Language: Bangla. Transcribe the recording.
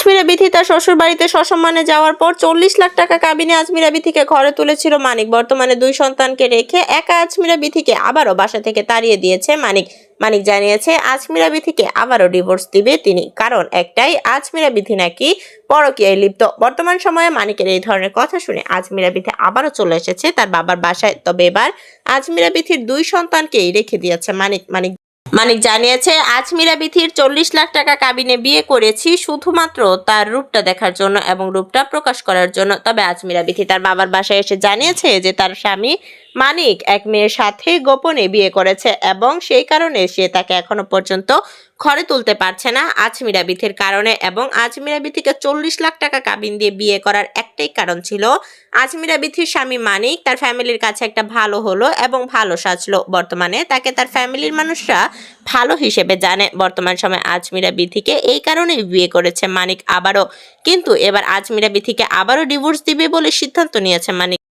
আজমিরা বিথি তার শ্বশুর বাড়িতে সসম্মানে যাওয়ার পর 40 লাখ টাকা কাবিনে আজমিরা বিথিকে ঘরে তুলেছিল মানিক। বর্তমানে 2 সন্তানকে রেখে একা আজমিরা বিথিকে আবারও বাসা থেকে তাড়িয়ে দিয়েছে মানিক। মানিক জানিয়েছে আজমিরা বিথিকে আবারও ডিভোর্স দিবে তিনি, কারণ একটাই, আজমিরা বিথি নাকি পরকীয়ায় লিপ্ত। বর্তমান সময়ে মানিকের এই ধরনের কথা শুনে আজমিরা বিথি আবারও চলে এসেছে তার বাবার বাসায়। তবে এবার আজমিরা বিথির 2 সন্তানকেই রেখে দিয়েছে মানিক। মানিক জানিয়েছে আজমিরা বিথির 40 লাখ টাকা কাবিনে বিয়ে করেছি শুধুমাত্র তার রূপটা দেখার জন্য এবং রূপটা প্রকাশ করার জন্য। তবে আজমিরা বিথি তার বাবার বাসায় এসে জানিয়েছে যে তার স্বামী মানিক এক মেয়ের সাথে গোপনে বিয়ে করেছে এবং সেই কারণে সে তাকে এখনো পর্যন্ত ঘরে তুলতে পারছে না আজমিরা বিথির কারণে। এবং আজমিরা বিথিকে 40 লাখ টাকা কাবিন দিয়ে বিয়ে করার একটাই কারণ ছিল, আজমিরা বিথির স্বামী মানিক তার ফ্যামিলির কাছে একটা ভালো হলো এবং ভালো সাজলো। বর্তমানে তাকে তার ফ্যামিলির মানুষরা ভালো হিসেবে জানে। বর্তমান সময়ে আজমিরা বিথিকে এই কারণেই বিয়ে করেছে মানিক আবারও। কিন্তু এবার আজমিরা বিথিকে আবারও ডিভোর্স দিবে বলে সিদ্ধান্ত নিয়েছে মানিক।